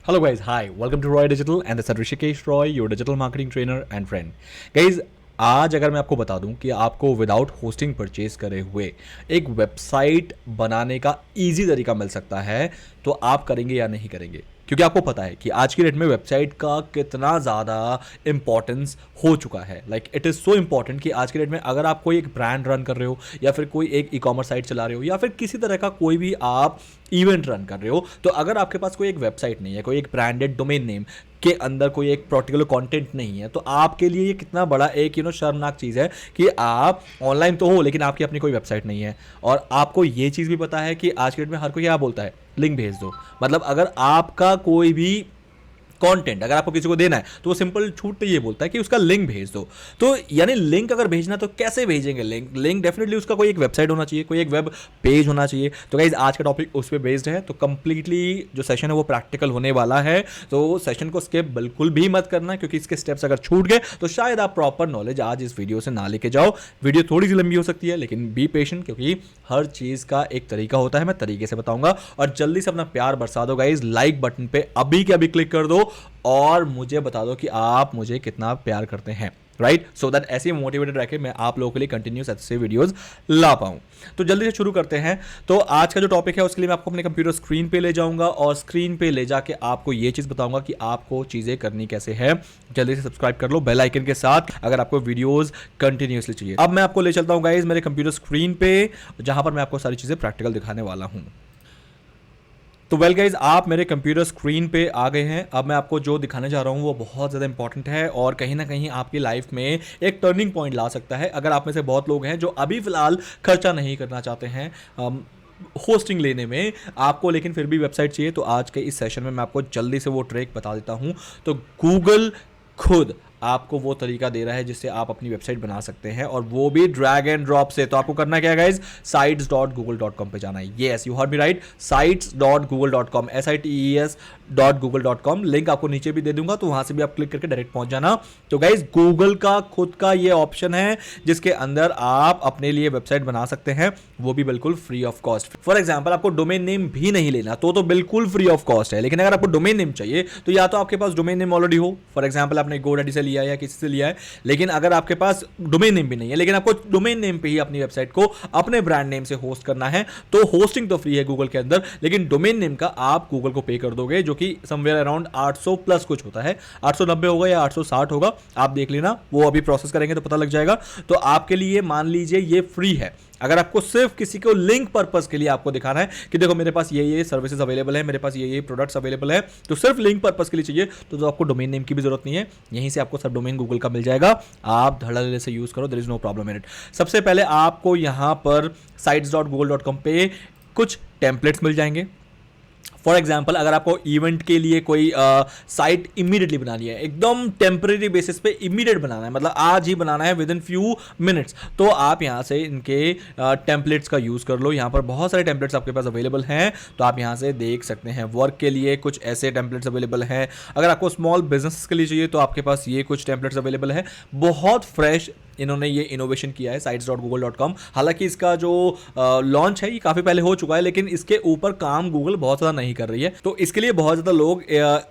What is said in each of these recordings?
Hello guys, hi, welcome to Roy Digital and this is Rishikesh Roy, your digital marketing trainer and friend. Guys, आज अगर मैं आपको बता दूं कि आपको विदाउट होस्टिंग परचेज करे हुए एक वेबसाइट बनाने का इजी तरीका मिल सकता है, तो आप करेंगे या नहीं करेंगे? क्योंकि आपको पता है कि आज की डेट में वेबसाइट का कितना ज़्यादा इंपॉर्टेंस हो चुका है। Like it is so important कि आज की डेट में अगर आप कोई एक ब्रांड रन कर रहे हो या फिर कोई एक ई कॉमर्स साइट चला रहे हो या फिर किसी तरह का कोई भी आप इवेंट रन कर रहे हो, तो अगर आपके पास कोई एक वेबसाइट नहीं है, कोई एक ब्रांडेड डोमेन नेम के अंदर कोई एक पर्टिकुलर कंटेंट नहीं है, तो आपके लिए ये कितना बड़ा एक शर्मनाक चीज़ है कि आप ऑनलाइन तो हो लेकिन आपकी अपनी कोई वेबसाइट नहीं है। और आपको ये चीज़ भी पता है कि आज के डेट में हर कोई क्या बोलता है, लिंक भेज दो। मतलब अगर आपका कोई भी कंटेंट अगर आपको किसी को देना है तो वो सिंपल छूटते ये बोलता है कि उसका लिंक भेज दो। तो यानी लिंक अगर भेजना तो कैसे भेजेंगे? लिंक डेफिनेटली उसका कोई एक वेबसाइट होना चाहिए, कोई एक वेब पेज होना चाहिए। तो गाइज आज का टॉपिक उस पर बेस्ड है, तो कंप्लीटली जो सेशन है वो प्रैक्टिकल होने वाला है। तो सेशन को स्किप बिल्कुल भी मत करना, क्योंकि इसके स्टेप्स अगर छूट गए तो शायद आप प्रॉपर नॉलेज आज इस वीडियो से ना लेके जाओ। वीडियो थोड़ी सी लंबी हो सकती है लेकिन बी पेशेंट, क्योंकि हर चीज़ का एक तरीका होता है, मैं तरीके से बताऊंगा। और जल्दी से अपना प्यार बरसा दो गाइज, लाइक बटन पे अभी के अभी क्लिक कर दो और मुझे बता दो कि आप मुझे कितना प्यार करते हैं, राइट? सो दैट ऐसे मोटिवेटेड रह के मैं आप लोगों के लिए कंटिन्यूस ऐसे वीडियोस ला पाऊं। तो जल्दी से शुरू करते हैं। तो आज का जो टॉपिक है उसके लिए मैं आपको अपने कंप्यूटर स्क्रीन पे ले जाऊंगा और स्क्रीन पे ले जाके आपको ये चीज़ बताऊंगा कि आपको चीज़ें करनी कैसे है। जल्दी से सब्सक्राइब कर लो बेल आइकन के साथ अगर आपको वीडियोस कंटिन्यूसली चाहिए। अब मैं आपको ले चलता हूँ गाइज मेरे कंप्यूटर स्क्रीन पे, जहां पर मैं आपको सारी चीज़ें प्रैक्टिकल दिखाने वाला हूँ। तो वेल गाइज, आप मेरे कंप्यूटर स्क्रीन पे आ गए हैं। अब मैं आपको जो दिखाने जा रहा हूँ वो बहुत ज़्यादा इंपॉर्टेंट है और कहीं ना कहीं आपकी लाइफ में एक टर्निंग पॉइंट ला सकता है। अगर आप में से बहुत लोग हैं जो अभी फ़िलहाल खर्चा नहीं करना चाहते हैं होस्टिंग लेने में आपको, लेकिन फिर भी वेबसाइट चाहिए, तो आज के इस सेशन में मैं आपको जल्दी से वो ट्रिक बता देता हूँ। तो गूगल खुद आपको वो तरीका दे रहा है जिससे आप अपनी वेबसाइट बना सकते हैं, और वो भी ड्रैग एंड ड्रॉप से। तो आपको करना क्या है गाइज, sites.google.com पे जाना है। Yes, you heard me right, sites.google.com, sites.google.com। Link आपको नीचे भी दे दूंगा, तो वहां से भी आप क्लिक करके डायरेक्ट पहुंच जाना। तो गाइज गूगल का खुद का ये ऑप्शन है जिसके अंदर आप अपने लिए वेबसाइट बना सकते हैं, वो भी बिल्कुल free of cost. For example आपको डोमेन नेम भी नहीं लेना तो बिल्कुल फ्री ऑफ कॉस्ट है। लेकिन अगर आपको डोमेन नेम चाहिए तो या तो आपके पास डोमेन नेम ऑलरेडी हो, फॉर एग्जाम्पल आपने GoDaddy से लिया है या किसी से लिया है, लेकिन अगर आपके पास डोमेन नेम भी नहीं है लेकिन आपको डोमेन नेम पे ही अपनी वेबसाइट को अपने ब्रांड नेम से होस्ट करना है, तो होस्टिंग तो फ्री है गूगल के अंदर, लेकिन डोमेन नेम का आप गूगल को पे कर दोगे, जो कि समवेयर अराउंड 800 प्लस कुछ होता है। 890 होगा या 860 होगा, आप देख लेना, वो अभी प्रोसेस करेंगे तो पता लग जाएगा। तो आपके लिए मान लीजिए ये फ्री है। अगर आपको सिर्फ किसी को लिंक पर्पस के लिए आपको दिखाना है कि देखो मेरे पास ये सर्विसेज अवेलेबल है, मेरे पास ये प्रोडक्ट्स अवेलेबल है, तो सिर्फ लिंक पर्पस के लिए चाहिए, तो आपको डोमेन नेम की भी जरूरत नहीं है। यहीं से आपको सब डोमेन गूगल का मिल जाएगा, आप धड़ल्ले से यूज करो, there is no problem in it. सबसे पहले आपको यहां पर sites.google.com पे कुछ टेम्पलेट्स मिल जाएंगे। फॉर एग्जाम्पल अगर आपको इवेंट के लिए कोई साइट इमीडिएटली बनानी है, एकदम टेम्परेरी बेसिस पे इमीडिएट बनाना है, मतलब आज ही बनाना है विद इन फ्यू मिनट्स, तो आप यहाँ से इनके टेम्पलेट्स का यूज़ कर लो। यहाँ पर बहुत सारे टेम्पलेट्स आपके पास अवेलेबल हैं, तो आप यहाँ से देख सकते हैं। वर्क के लिए कुछ ऐसे टेम्पलेट्स अवेलेबल हैं, अगर आपको स्मॉल बिजनेस के लिए चाहिए तो आपके पास ये कुछ टेम्पलेट्स अवेलेबल है। बहुत फ्रेश इन्होंने ये इनोवेशन किया है sites.google.com। हालांकि इसका जो लॉन्च है ये काफ़ी पहले हो चुका है, लेकिन इसके ऊपर काम गूगल बहुत ज़्यादा नहीं कर रही है, तो इसके लिए बहुत ज़्यादा लोग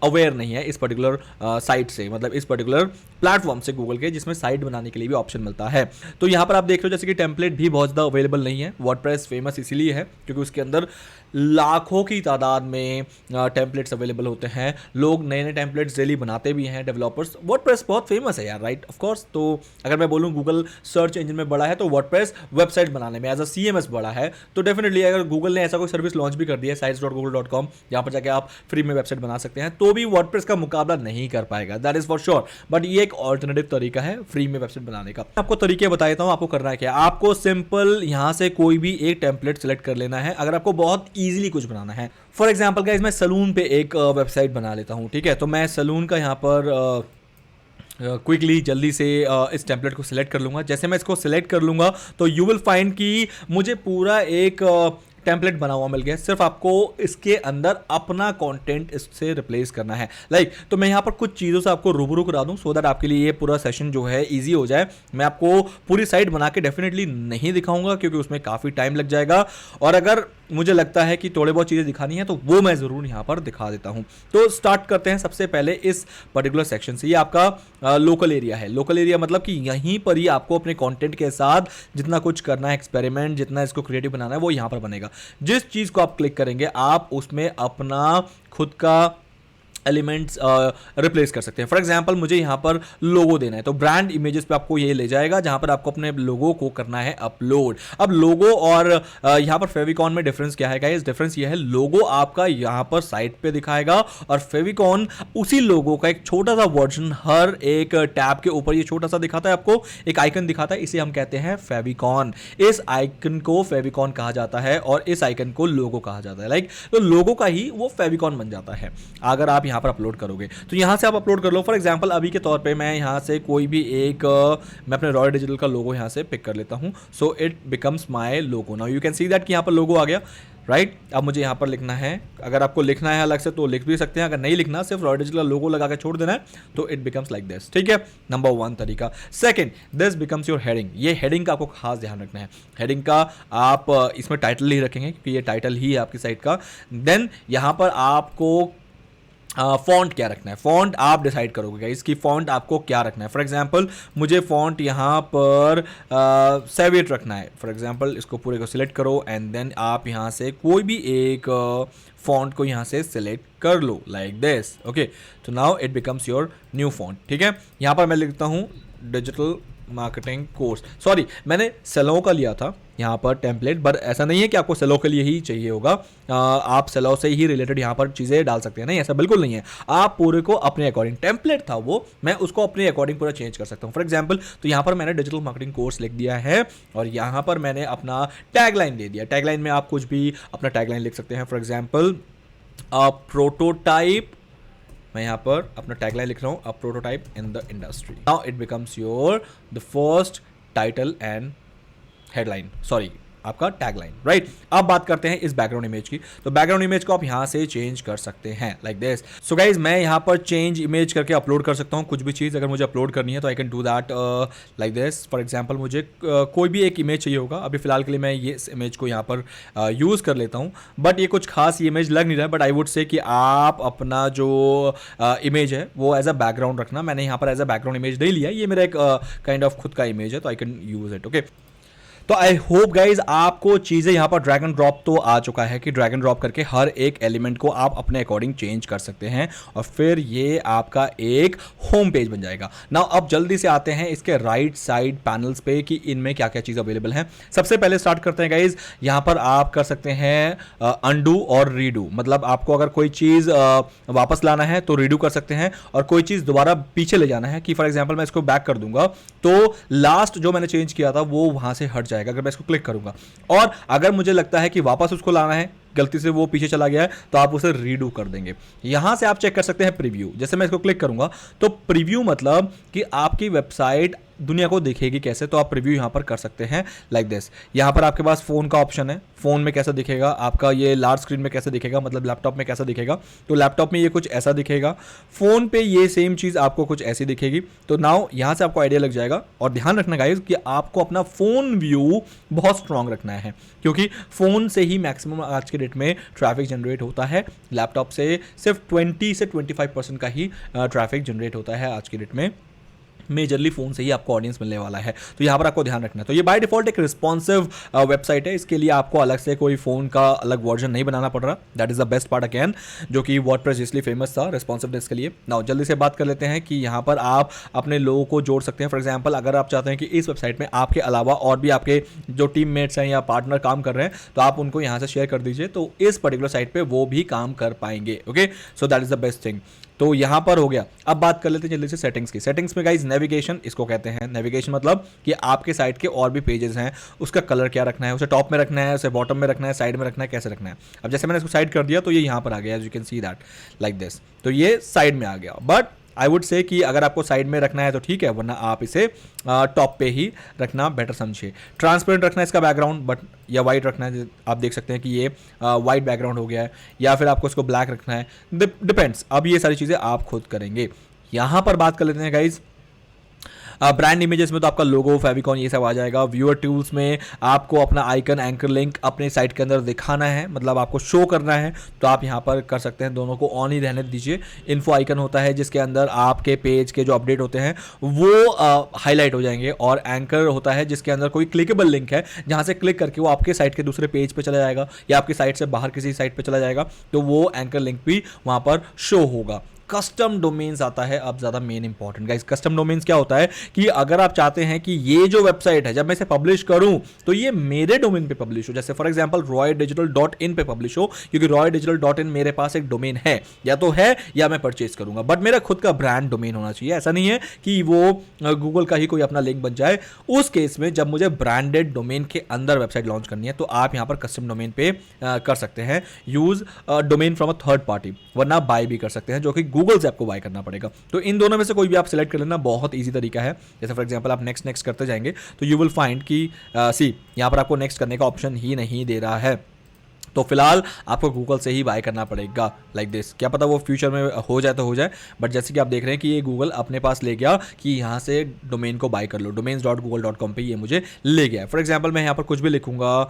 अवेयर नहीं है इस पर्टिकुलर साइट से, मतलब इस पर्टिकुलर प्लेटफॉर्म से गूगल के, जिसमें साइट बनाने के लिए भी ऑप्शन मिलता है। तो यहाँ पर आप देख रहे हो जैसे कि टेम्पलेट भी बहुत ज़्यादा अवेलेबल नहीं है। वर्डप्रेस फेमस इसीलिए है क्योंकि उसके अंदर लाखों की तादाद में टेम्पलेट्स अवेलेबल होते हैं, लोग नए नए टेम्पलेट्स डेली बनाते भी हैं, डेवलपर्स। वर्डप्रेस बहुत फेमस है यार, राइट? Of course. तो अगर मैं बोलूँ गूगल सर्च इंजन में बड़ा है, तो वर्डप्रेस वेबसाइट बनाने में एज अ CMS बड़ा है। तो डेफिनेटली अगर गूगल ने ऐसा कोई सर्विस लॉन्च भी कर दिया है sites.google.com, जहाँ पर जाके आप फ्री में वेबसाइट बना सकते हैं, तो भी वर्डप्रेस का मुकाबला नहीं कर पाएगा, that is for sure. But ये एक ऑल्टरनेटिव तरीका है फ्री में वेबसाइट बनाने का। आपको तरीके बता देता हूँ, आपको करना है क्या। आपको सिंपल यहाँ से कोई भी एक टेम्पलेट सेलेक्ट कर लेना है अगर आपको बहुत ईजिली कुछ बनाना है। फॉर एग्जाम्पल गाइस, मैं सलून पे एक वेबसाइट बना लेता हूँ, ठीक है? तो मैं सलून का यहाँ पर क्विकली जल्दी से इस टेम्पलेट को सिलेक्ट कर लूँगा। जैसे मैं इसको सिलेक्ट कर लूँगा तो यू विल फाइंड कि मुझे पूरा एक टेम्पलेट बना हुआ मिल गया। सिर्फ आपको इसके अंदर अपना कंटेंट इससे रिप्लेस करना है। तो मैं यहाँ पर कुछ चीज़ों से आपको रूबरू करा दूँ सो दैट आपके लिए ये पूरा सेशन जो है इजी हो जाए। मैं आपको पूरी साइट बना के डेफिनेटली नहीं दिखाऊंगा क्योंकि उसमें काफ़ी टाइम लग जाएगा, और अगर मुझे लगता है कि थोड़े बहुत चीज़ें दिखानी है तो वो मैं ज़रूर यहाँ पर दिखा देता हूँ। तो स्टार्ट करते हैं सबसे पहले इस पर्टिकुलर सेक्शन से। ये आपका लोकल एरिया है। लोकल एरिया मतलब कि यहीं पर ही आपको अपने कंटेंट के साथ जितना कुछ करना है, एक्सपेरिमेंट जितना इसको क्रिएटिव बनाना है, वो यहाँ पर बनेगा। जिस चीज़ को आप क्लिक करेंगे आप उसमें अपना खुद का एलिमेंट्स रिप्लेस कर सकते हैं। फॉर एग्जांपल मुझे यहाँ पर लोगो देना है तो ब्रांड इमेजेस पे आपको ये ले जाएगा जहाँ पर आपको अपने लोगो को करना है अपलोड। अब लोगो और यहाँ पर फेविकॉन में डिफरेंस क्या है गाइस? डिफरेंस ये है, लोगो आपका यहाँ पर साइट पे दिखाएगा और फेविकॉन उसी लोगो का एक छोटा सा वर्जन हर एक टैब के ऊपर ये छोटा सा दिखाता है, आपको एक आइकन दिखाता है, इसे हम कहते हैं फेविकॉन। इस आइकन को फेविकॉन कहा जाता है और इस आइकन को लोगो कहा जाता है। लाइक तो लोगो का ही वो फेविकॉन बन जाता है अगर आप यहाँ पर अपलोड करोगे। तो यहां से आप अपलोड कर लो। फॉर एग्जांपल अभी के तौर पे मैं यहां से कोई भी एक मैं अपने रॉयल डिजिटल का लोगो यहां से पिक कर लेता हूं। So it becomes my logo. Now you can see that कि यहां पर लोगो आ गया, राइट। अब मुझे यहां पर लिखना है, अगर आपको लिखना है अलग से तो लिख भी सकते हैं, अगर नहीं लिखना सिर्फ रॉयल डिजिटल का लोगो लगा के छोड़ देना है तो इट बिकम्स लाइक दिस। ठीक है, नंबर 1 तरीका। Second, this becomes your heading. ये हेडिंग का आपको खास ध्यान रखना है। हेडिंग का आप इसमें टाइटल ही रखेंगे क्योंकि ये टाइटल ही है आपकी साइट का। देन यहां पर आपको फॉन्ट क्या रखना है, फॉन्ट आप डिसाइड करोगे गाइस कि फॉन्ट आपको क्या रखना है। फॉर एग्जांपल मुझे फॉन्ट यहाँ पर सेविट रखना है। फॉर एग्जांपल इसको पूरे को सिलेक्ट करो एंड देन आप यहाँ से कोई भी एक फॉन्ट को यहाँ से सिलेक्ट कर लो लाइक दिस। ओके, तो now it becomes your new font. ठीक है, यहाँ पर मैं लिखता हूँ डिजिटल मार्केटिंग कोर्स। सॉरी, मैंने सेलो का लिया था यहाँ पर टेम्पलेट, बट ऐसा नहीं है कि आपको सेलो के लिए ही चाहिए होगा। आप सेलो से ही रिलेटेड यहाँ पर चीज़ें डाल सकते हैं, नहीं ऐसा बिल्कुल नहीं है। आप पूरे को अपने अकॉर्डिंग, टेम्पलेट था वो, मैं उसको अपने अकॉर्डिंग पूरा चेंज कर सकता हूँ। फॉर एग्जांपल तो यहाँ पर मैंने डिजिटल मार्केटिंग कोर्स लिख दिया है और यहाँ पर मैंने अपना टैगलाइन दे दिया। टैगलाइन में आप कुछ भी अपना टैगलाइन लिख सकते हैं। फॉर एग्जाम्पल प्रोटोटाइप, मैं यहाँ पर अपना टैगलाइन लिख रहा हूँ, अ prototype in the industry. Now it becomes your the first title and headline, sorry आपका टैगलाइन, राइट। अब बात करते हैं इस बैकग्राउंड इमेज की। तो बैकग्राउंड इमेज को आप यहाँ से चेंज कर सकते हैं लाइक दिस। सो गाइज मैं यहाँ पर चेंज इमेज करके अपलोड कर सकता हूँ कुछ भी चीज़। अगर मुझे अपलोड करनी है तो I can do that like this. For example मुझे कोई भी एक इमेज चाहिए होगा, अभी फिलहाल के लिए मैं ये इस इमेज को यहाँ पर यूज़ कर लेता हूँ, बट ये कुछ खास इमेज लग नहीं रहा है। बट आई वुड से कि आप अपना जो इमेज है वो एज अ बैकग्राउंड रखना। मैंने यहाँ पर एज अ बैकग्राउंड इमेज नहीं लिया, ये मेरा एक काइंड ऑफ खुद का इमेज है तो I can use it. Okay, तो आई होप गाइज आपको चीज़ें यहाँ पर ड्रैग एंड ड्रॉप तो आ चुका है कि ड्रैग एंड ड्रॉप करके हर एक एलिमेंट को आप अपने अकॉर्डिंग चेंज कर सकते हैं और फिर ये आपका एक होम पेज बन जाएगा। नाउ अब जल्दी से आते हैं इसके राइट साइड पैनल्स पे कि इनमें क्या क्या चीज़ अवेलेबल है। सबसे पहले स्टार्ट करते हैं गाइज, यहाँ पर आप कर सकते हैं अनडू और रीडू। मतलब आपको अगर कोई चीज़ वापस लाना है तो रीडू कर सकते हैं और कोई चीज़ दोबारा पीछे ले जाना है कि फॉर एग्जाम्पल मैं इसको बैक कर दूंगा तो लास्ट जो मैंने चेंज किया था वो वहाँ से हट जाएगा अगर मैं इसको क्लिक करूंगा। और अगर मुझे लगता है कि वापस उसको लाना है, गलती से वो पीछे चला गया है, तो आप उसे रीडू कर देंगे। यहां से आप चेक कर सकते हैं प्रीव्यू। जैसे मैं इसको क्लिक करूंगा तो प्रीव्यू मतलब कि आपकी वेबसाइट दुनिया को दिखेगी कैसे, तो आप प्रीव्यू यहां पर कर सकते हैं लाइक दिस। यहां पर आपके पास फोन का ऑप्शन है, फोन में कैसा दिखेगा आपका, ये लार्ज स्क्रीन में कैसा दिखेगा, मतलब लैपटॉप में कैसा दिखेगा। तो लैपटॉप में ये कुछ ऐसा दिखेगा, फोन पे ये सेम चीज़ आपको कुछ ऐसी दिखेगी। तो नाउ यहां से आपको आइडिया लग जाएगा। और ध्यान रखना गाइस कि आपको अपना फोन व्यू बहुत स्ट्रांग रखना है क्योंकि फोन से ही मैक्सिमम आज के डेट में ट्रैफिक जनरेट होता है। लैपटॉप से सिर्फ 20 से 25% का ही ट्रैफिक जनरेट होता है आज की डेट में। मेजरली फ़ोन से ही आपको ऑडियंस मिलने वाला है, तो यहाँ पर आपको ध्यान रखना है। तो ये बाय डिफॉल्ट एक रिस्पॉन्सिव वेबसाइट है, इसके लिए आपको अलग से कोई फ़ोन का अलग वर्जन नहीं बनाना पड़ रहा। That is the best part again, जो कि वर्डप्रेस इसलिए फेमस था रिस्पॉन्सिवनेस के लिए। नाउ जल्दी से बात कर लेते हैं कि यहाँ पर आप अपने लोगों को जोड़ सकते हैं। फॉर एग्जाम्पल अगर आप चाहते हैं कि इस वेबसाइट में आपके अलावा और भी आपके जो टीम मेट्स हैं या पार्टनर काम कर रहे हैं, तो आप उनको यहाँ से शेयर कर दीजिए, तो इस पर्टिकुलर साइट पर वो भी काम कर पाएंगे। Okay, so that is the best thing. तो यहाँ पर हो गया। अब बात कर लेते हैं जल्दी से सेटिंग्स की। सेटिंग्स में गाइज नेविगेशन इसको कहते हैं। नेविगेशन मतलब कि आपके साइट के और भी पेजेस हैं, उसका कलर क्या रखना है, उसे टॉप में रखना है, उसे बॉटम में रखना है, साइड में रखना है, कैसे रखना है। अब जैसे मैंने इसको साइड कर दिया तो ये यहाँ पर आ गया, as you can see that like this. तो ये साइड में आ गया, बट आई वुड से कि अगर आपको साइड में रखना है तो ठीक है, वरना आप इसे टॉप पे ही रखना बेटर समझिए। ट्रांसपेरेंट रखना है इसका बैकग्राउंड, बट या वाइट रखना है। आप देख सकते हैं कि ये वाइट बैकग्राउंड हो गया है, या फिर आपको इसको ब्लैक रखना है, डिपेंड्स। अब ये सारी चीज़ें आप खुद करेंगे। यहाँ पर बात कर लेते हैं गाइज ब्रांड इमेजेस में तो आपका लोगो, फेविकॉन, ये सब आ जाएगा। व्यूअर टूल्स में आपको अपना आइकन, एंकर लिंक अपने साइट के अंदर दिखाना है, मतलब आपको शो करना है, तो आप यहाँ पर कर सकते हैं। दोनों को ऑन ही रहने दीजिए। इन्फो आइकन होता है जिसके अंदर आपके पेज के जो अपडेट होते हैं वो हाईलाइट हो जाएंगे, और एंकर होता है जिसके अंदर कोई क्लिकेबल लिंक है जहाँ से क्लिक करके वो आपके साइट के दूसरे पेज पे चला जाएगा या आपकी साइट से बाहर किसी साइट पे चला जाएगा, तो वो एंकर लिंक भी वहाँ पर शो होगा। कस्टम डोमेन्स आता है अब ज़्यादा main important guys. Custom domains क्या होता है कि अगर आप चाहते हैं कि ये जो वेबसाइट है जब मैं इसे पब्लिश करूं तो ये मेरे डोमेन पे पब्लिश हो, जैसे फॉर एग्जांपल roydigital.in पे पब्लिश हो, क्योंकि roydigital.in मेरे पास एक डोमेन है, या तो है या मैं परचेज करूंगा, बट मेरा खुद का ब्रांड डोमेन होना चाहिए। ऐसा नहीं है कि वो गूगल का ही कोई अपना लिंक बन जाए। उस केस में जब मुझे ब्रांडेड डोमेन के अंदर वेबसाइट लॉन्च करनी है तो आप यहाँ पर कस्टम डोमेन पे कर सकते हैं use domain from a third party, वरना बाय भी कर सकते हैं, जो कि गूगल से आपको बाय करना पड़ेगा। तो इन दोनों में से कोई भी आप सिलेक्ट कर लेना, बहुत ईजी तरीका है। जैसे फॉर एग्जांपल आप नेक्स्ट नेक्स्ट करते जाएंगे तो यू विल फाइंड कि सी यहाँ पर आपको नेक्स्ट करने का ऑप्शन ही नहीं दे रहा है, तो फिलहाल आपको गूगल से ही बाय करना पड़ेगा लाइक दिस। क्या पता वो फ्यूचर में हो जाए तो हो जाए, बट जैसे कि आप देख रहे हैं कि ये गूगल अपने पास ले गया कि यहाँ से डोमेन को बाय कर लो, domains.google.com पे ये मुझे ले गया है। फॉर एग्जांपल मैं यहाँ पर कुछ भी लिखूँगा,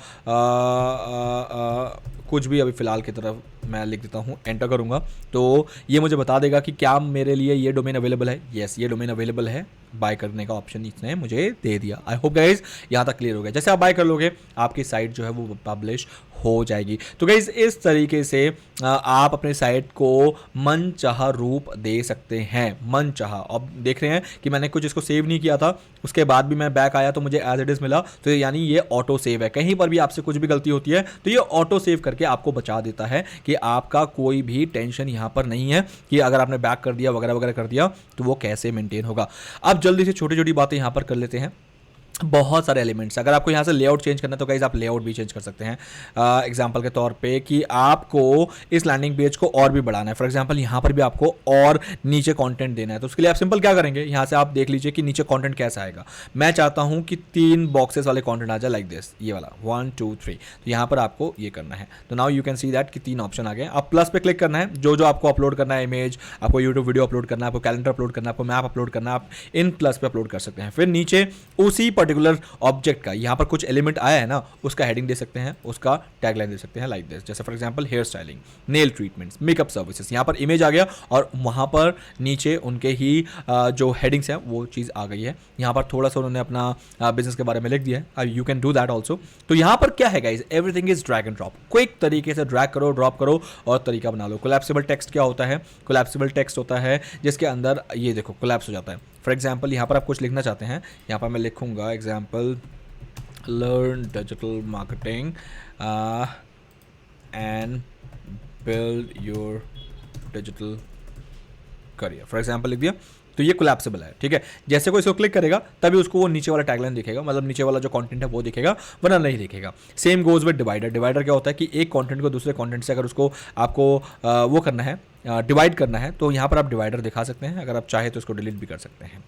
कुछ भी अभी फ़िलहाल की तरफ मैं लिख देता हूँ, एंटर करूँगा तो ये मुझे बता देगा कि क्या मेरे लिए ये डोमेन अवेलेबल है। येस, ये डोमेन अवेलेबल है, बाय करने का ऑप्शन इसने मुझे दे दिया। आई होप गाइज यहाँ तक क्लियर हो गया। जैसे आप बाय कर लोगे आपकी साइट जो है वो पब्लिश हो जाएगी। तो गाइज इस तरीके से आप अपने साइट को मनचाहा रूप दे सकते हैं, मनचाहा। अब देख रहे हैं कि मैंने कुछ इसको सेव नहीं किया था, उसके बाद भी मैं बैक आया तो मुझे एज इट इज़ मिला, तो यानी ये ऑटो सेव है। कहीं पर भी आपसे कुछ भी गलती होती है तो ये ऑटो सेव करके आपको बचा देता है कि आपका कोई भी टेंशन यहाँ पर नहीं है कि अगर आपने बैक कर दिया वगैरह वगैरह कर दिया तो वो कैसे मेंटेन होगा। अब जल्दी से छोटी छोटी बातें यहाँ पर कर लेते हैं। बहुत सारे एलिमेंट्स, अगर आपको यहाँ से लेआउट चेंज करना है तो गाइज आप लेआउट भी चेंज कर सकते हैं। एग्जांपल के तौर पे कि आपको इस लैंडिंग पेज को और भी बढ़ाना है, फॉर एग्जांपल यहाँ पर भी आपको और नीचे कंटेंट देना है, तो उसके लिए आप सिंपल क्या करेंगे, यहाँ से आप देख लीजिए कि नीचे कंटेंट कैसा आएगा। मैं चाहता हूँ कि 3 बॉक्सेस वाले कंटेंट आ जाए लाइक दिस, ये वाला 1 2 3, तो यहाँ पर आपको ये करना है। तो now you can see that कि 3 ऑप्शन आ गए। आप प्लस पे क्लिक करना है, जो जो आपको अपलोड करना है, इमेज, आपको यूट्यूब वीडियो अपलोड करना है, आपको कैलेंडर अपलोड करना है, आपको मैप अपलोड करना है, आप इन प्लस पे अपलोड कर सकते हैं। फिर नीचे उसी पर्टिकुलर ऑब्जेक्ट का यहाँ पर कुछ एलिमेंट आया है ना, उसका हेडिंग दे सकते हैं, उसका टैगलाइन दे सकते हैं लाइक दिस। जैसे for example hair styling, nail treatments, makeup services, यहाँ पर इमेज आ गया और वहाँ पर नीचे उनके ही जो हेडिंग्स हैं वो चीज़ आ गई है। यहाँ पर थोड़ा सा उन्होंने अपना बिजनेस के बारे में लिख दिया है, you can do that also. तो यहाँ पर क्या है guys, everything is drag and drop, quick तरीके से ड्रैग करो, ड्रॉप करो और तरीका बना लो। कोलैप्सिबल टेक्स्ट क्या होता है, कोलैप्सिबल टेक्स्ट होता है जिसके अंदर ये देखो कोलैप्स हो जाता है। फॉर एग्जाम्पल यहाँ पर आप कुछ लिखना चाहते हैं, यहाँ पर मैं लिखूंगा example learn digital marketing and build your digital career, for example लिख दिया, तो ये कोलैप्सिबल है। ठीक है, जैसे कोई इसको क्लिक करेगा तभी उसको वो नीचे वाला टैगलाइन दिखेगा, मतलब नीचे वाला जो कंटेंट है वो दिखेगा, वरना नहीं दिखेगा। Same goes with divider. Divider क्या होता है कि एक कंटेंट को दूसरे कंटेंट से अगर उसको आपको वो करना है, डिवाइड करना है, तो यहाँ पर आप डिवाइडर दिखा सकते हैं, अगर आप चाहे तो इसको डिलीट भी कर सकते हैं।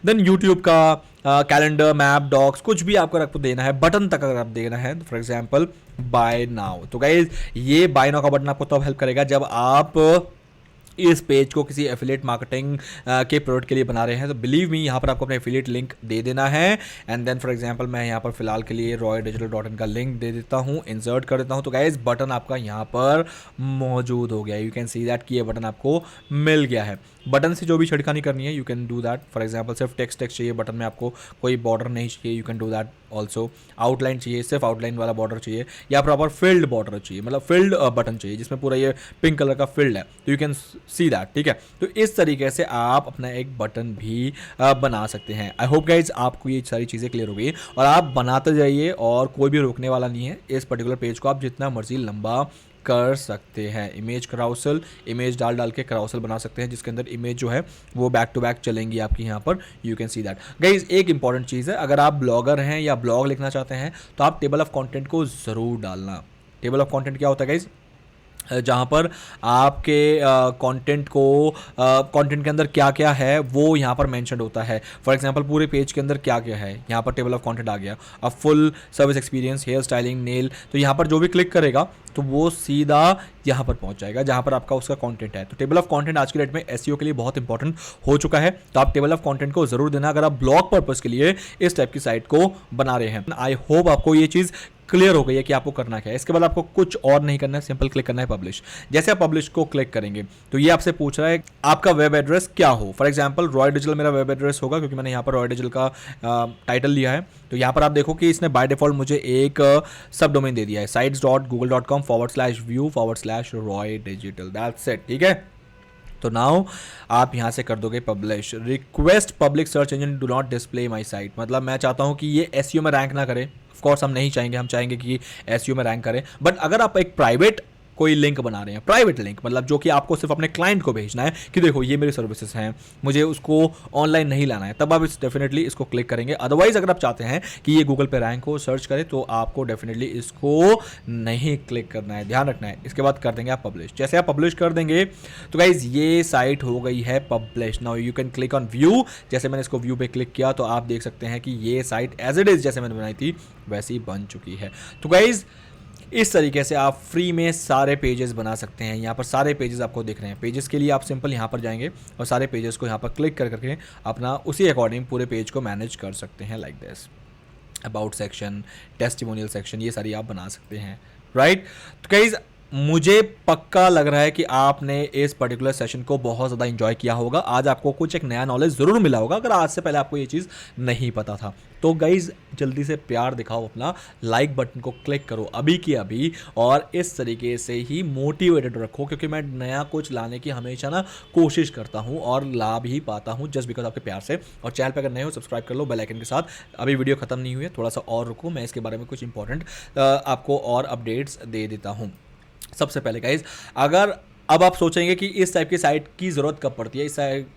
देन यूट्यूब का कैलेंडर, मैप, डॉक्स, कुछ भी आपको आपको देना है, बटन तक अगर आप देना है, फॉर एग्जाम्पल बाय नाउ, तो गाइज ये बाय नाउ का बटन आपको तब हेल्प करेगा जब आप इस पेज को किसी एफिलिएट मार्केटिंग के प्रोडक्ट के लिए बना रहे हैं। तो बिलीव मी यहाँ पर आपको अपना एफिलिएट लिंक दे देना है, एंड देन फॉर एग्जांपल मैं यहाँ पर फिलहाल के लिए roydigital.in का लिंक दे देता हूँ, इंसर्ट कर देता हूँ, तो गाइस बटन आपका यहाँ पर मौजूद हो गया। यू कैन सी दैट कि ये बटन आपको मिल गया है। बटन से जो भी छिड़खानी करनी है you can do that. For example सिर्फ टेक्स्ट चाहिए बटन में, आपको कोई बॉर्डर नहीं चाहिए, you can do that also. Outline चाहिए, सिर्फ आउटलाइन वाला बॉर्डर चाहिए, या प्रॉपर फिल्ड बॉर्डर चाहिए, मतलब फिल्ड बटन चाहिए जिसमें पूरा ये पिंक कलर का फिल्ड है, तो यू कैन सी दैट। ठीक है, तो इस तरीके से आप अपना एक बटन भी बना सकते हैं। आई होप गाइज आपको ये सारी चीज़ें क्लियर हो गई और आप बनाते जाइए और कोई भी रोकने वाला नहीं है। इस पर्टिकुलर पेज को आप जितना मर्जी लंबा कर सकते हैं। इमेज कराउसल, इमेज डाल डाल के कराउसल बना सकते हैं जिसके अंदर इमेज जो है वो बैक टू बैक चलेंगी आपकी यहाँ पर। You can see that guys. एक इंपॉर्टेंट चीज़ है, अगर आप ब्लॉगर हैं या ब्लॉग लिखना चाहते हैं तो आप टेबल ऑफ कंटेंट को ज़रूर डालना। टेबल ऑफ कंटेंट क्या होता है गाइज, जहाँ पर आपके कंटेंट को कंटेंट के अंदर क्या क्या है वो यहाँ पर मेंशन होता है। फॉर एग्जांपल पूरे पेज के अंदर क्या क्या है, यहाँ पर टेबल ऑफ कंटेंट आ गया, अब full service experience, hair styling, nail, तो यहाँ पर जो भी क्लिक करेगा तो वो सीधा यहाँ पर पहुँच जाएगा जहाँ पर आपका उसका कंटेंट है। तो टेबल ऑफ कंटेंट आज की डेट में एसईओ के लिए बहुत इंपॉर्टेंट हो चुका है, तो आप टेबल ऑफ कंटेंट को जरूर देना अगर आप ब्लॉग पर्पस के लिए इस टाइप की साइट को बना रहे हैं। आई होप आपको ये चीज़ क्लियर हो गई है कि आपको करना क्या है। इसके बाद आपको कुछ और नहीं करना है, सिंपल क्लिक करना है पब्लिश। जैसे आप पब्लिश को क्लिक करेंगे तो ये आपसे पूछ रहा है आपका वेब एड्रेस क्या हो। फॉर एग्जांपल रॉय डिजिटल मेरा वेब एड्रेस होगा क्योंकि मैंने यहाँ पर रॉय डिजिटल का टाइटल लिया है। तो यहाँ पर आप देखो कि इसने बाय डिफॉल्ट मुझे एक सब डोमेन दे दिया है, sites.google.com/view/roy-digital, दैट्स इट, ठीक है। तो नाउ आप यहाँ से कर दोगे publish, request public search engine do not display my site, मतलब मैं चाहता हूँ कि ये एसईओ में रैंक ना करे। ऑफ कोर्स हम नहीं चाहेंगे, हम चाहेंगे कि एसईओ में रैंक करे। बट अगर आप एक प्राइवेट कोई लिंक बना रहे हैं, प्राइवेट लिंक मतलब जो कि आपको सिर्फ अपने क्लाइंट को भेजना है कि देखो ये मेरी सर्विसेज हैं, मुझे उसको ऑनलाइन नहीं लाना है, तब आप डेफिनेटली इसको क्लिक करेंगे। अदरवाइज अगर आप चाहते हैं कि ये गूगल पे रैंक हो, सर्च करे, तो आपको डेफिनेटली इसको नहीं क्लिक करना है, ध्यान रखना है। इसके बाद कर देंगे आप पब्लिश। जैसे आप पब्लिश कर देंगे तो गाइज ये साइट हो गई है publish. Now you can click on view. जैसे मैंने इसको व्यू पे क्लिक किया तो आप देख सकते हैं कि ये साइट एज इट इज जैसे मैंने बनाई थी वैसी बन चुकी है। तो गाइज इस तरीके से आप फ्री में सारे पेजेस बना सकते हैं। यहाँ पर सारे पेजेस आपको दिख रहे हैं। पेजेस के लिए आप सिंपल यहाँ पर जाएंगे और सारे पेजेस को यहाँ पर क्लिक कर करके अपना उसी अकॉर्डिंग पूरे पेज को मैनेज कर सकते हैं, like this. About section, testimonial section, ये सारी आप बना सकते हैं, राइट। तो गाइस मुझे पक्का लग रहा है कि आपने इस पर्टिकुलर सेशन को बहुत ज़्यादा इंजॉय किया होगा। आज आपको कुछ एक नया नॉलेज ज़रूर मिला होगा अगर आज से पहले आपको ये चीज़ नहीं पता था। तो गाइज जल्दी से प्यार दिखाओ, अपना लाइक बटन को क्लिक करो अभी की अभी, और इस तरीके से ही मोटिवेटेड रखो क्योंकि मैं नया कुछ लाने की हमेशा ना कोशिश करता हूँ और ला भी पाता हूँ जस्ट बिकॉज आपके प्यार से। और चैनल पर अगर नए हो सब्सक्राइब कर लो बेल आइकन के साथ। अभी वीडियो खत्म नहीं हुई है, थोड़ा सा और रुको, मैं इसके बारे में कुछ इंपॉर्टेंट आपको और अपडेट्स दे देता हूँ। सबसे पहले गाइज अगर अब आप सोचेंगे कि इस टाइप की साइट की ज़रूरत कब पड़ती है,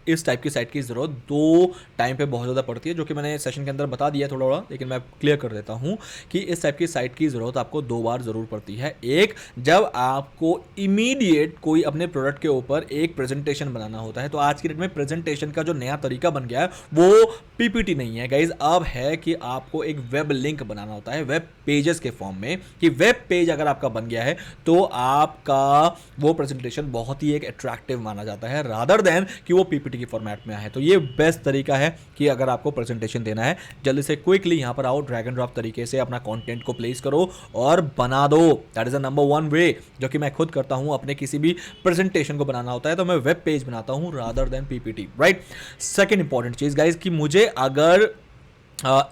इस टाइप की साइट की ज़रूरत दो टाइम पे बहुत ज़्यादा पड़ती है, जो कि मैंने सेशन के अंदर बता दिया थोड़ा थोड़ा, लेकिन मैं क्लियर कर देता हूँ कि इस टाइप की साइट की ज़रूरत आपको दो बार ज़रूर पड़ती है। एक, जब आपको इमीडिएट कोई अपने प्रोडक्ट के ऊपर एक प्रेजेंटेशन बनाना होता है। तो आज की डेट में प्रेजेंटेशन का जो नया तरीका बन गया है वो पीपीटी नहीं है गाइज, अब है कि आपको एक वेब लिंक बनाना होता है वेब पेजेस के फॉर्म में, कि वेब पेज अगर आपका बन गया है तो आपका वो प्रेजेंटेशन बहुत ही एक अट्रैक्टिव माना जाता है रादर देन कि वो पीपीटी की फॉर्मेट में आए। तो ये बेस्ट तरीका है कि अगर आपको प्रेजेंटेशन देना है, जल्दी से क्विकली यहाँ पर आओ, ड्रैग एंड ड्रॉप तरीके से अपना कंटेंट को प्लेस करो और बना दो। That is the number one way जो कि मैं खुद करता हूँ। अपने किसी भी प्रेजेंटेशन को बनाना होता है तो मैं वेब पेज बनाता हूँ rather than PPT, right. Second important चीज गाइज कि मुझे अगर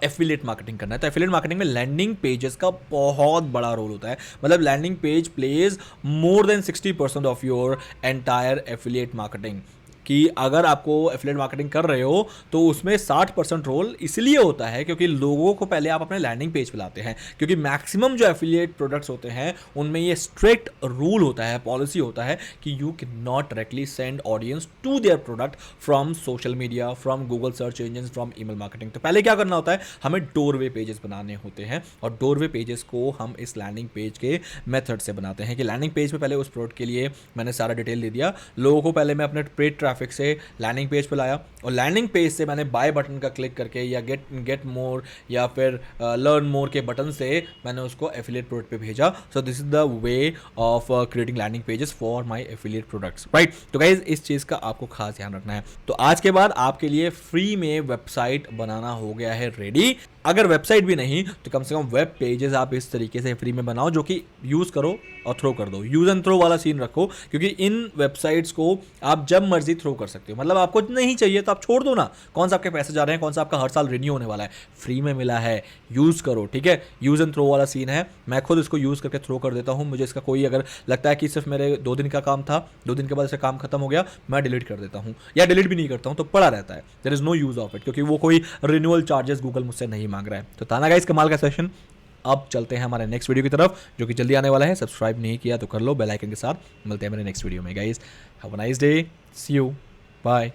एफिलिएट मार्केटिंग करना है तो एफिलिएट मार्केटिंग में लैंडिंग पेजेस का बहुत बड़ा रोल होता है। मतलब landing page plays more than 60% of your entire affiliate marketing, कि अगर आपको एफिलिएट मार्केटिंग कर रहे हो तो उसमें 60% रोल इसलिए होता है क्योंकि लोगों को पहले आप अपने लैंडिंग पेज पे लाते हैं। क्योंकि मैक्सिमम जो एफिलिएट प्रोडक्ट्स होते हैं उनमें ये स्ट्रिक्ट रूल होता है, पॉलिसी होता है कि you can not directly send audience to their product from social media, from Google search engine, from email marketing. तो पहले क्या करना होता है, हमें डोरवे पेजेस बनाने होते हैं और डोरवे पेजेस को हम इस लैंडिंग पेज के मेथड से बनाते हैं कि लैंडिंग पेज पे पहले उस प्रोडक्ट के लिए मैंने सारा डिटेल दे दिया लोगों को। पहले मैं अपने पेड ट्रैफिक से लैंडिंग पेज पे लाया और लैंडिंग पेज से मैंने बाय बटन का क्लिक करके या गेट मोर या फिर लर्न मोर के बटन से मैंने उसको एफिलिएट प्रोडक्ट पे भेजा। So this is the way of creating landing pages for my affiliate products, right. तो गाइज इस चीज़ का आपको खास ध्यान रखना है। तो आज के बाद आपके लिए फ्री में वेबसाइट बनाना हो गया है रेडी। अगर वेबसाइट भी नहीं तो कम से कम वेब पेजेस आप इस तरीके से फ्री में बनाओ जो कि यूज़ करो और थ्रो कर दो। यूज़ एंड थ्रो वाला सीन रखो क्योंकि इन वेबसाइट्स को आप जब मर्जी थ्रो कर सकते हो। मतलब आपको नहीं चाहिए तो आप छोड़ दो ना, कौन सा आपके पैसे जा रहे हैं, कौन सा आपका हर साल रिन्यू होने वाला है, फ्री में मिला है, यूज़ करो, ठीक है। यूज़ एंड थ्रो वाला सीन है, मैं खुद इसको यूज़ करके थ्रो कर देता हूँ। मुझे इसका कोई अगर लगता है कि सिर्फ मेरे 2 दिन का काम था, 2 दिन के बाद इसका काम खत्म हो गया, मैं डिलीट कर देता हूँ या डिलीट भी नहीं करता हूँ तो पड़ा रहता है। There is no use of it क्योंकि वो कोई रिन्यूअल चार्जेस गूगल मुझसे नहीं मांग रहा है। तो ताना गाइस कमाल का सेशन। अब चलते हैं हमारे नेक्स्ट वीडियो की तरफ जो कि जल्दी आने वाला है। सब्सक्राइब नहीं किया तो कर लो बेल आइकन के साथ। मिलते हैं मेरे नेक्स्ट वीडियो में guys. Have a nice day, see you, bye.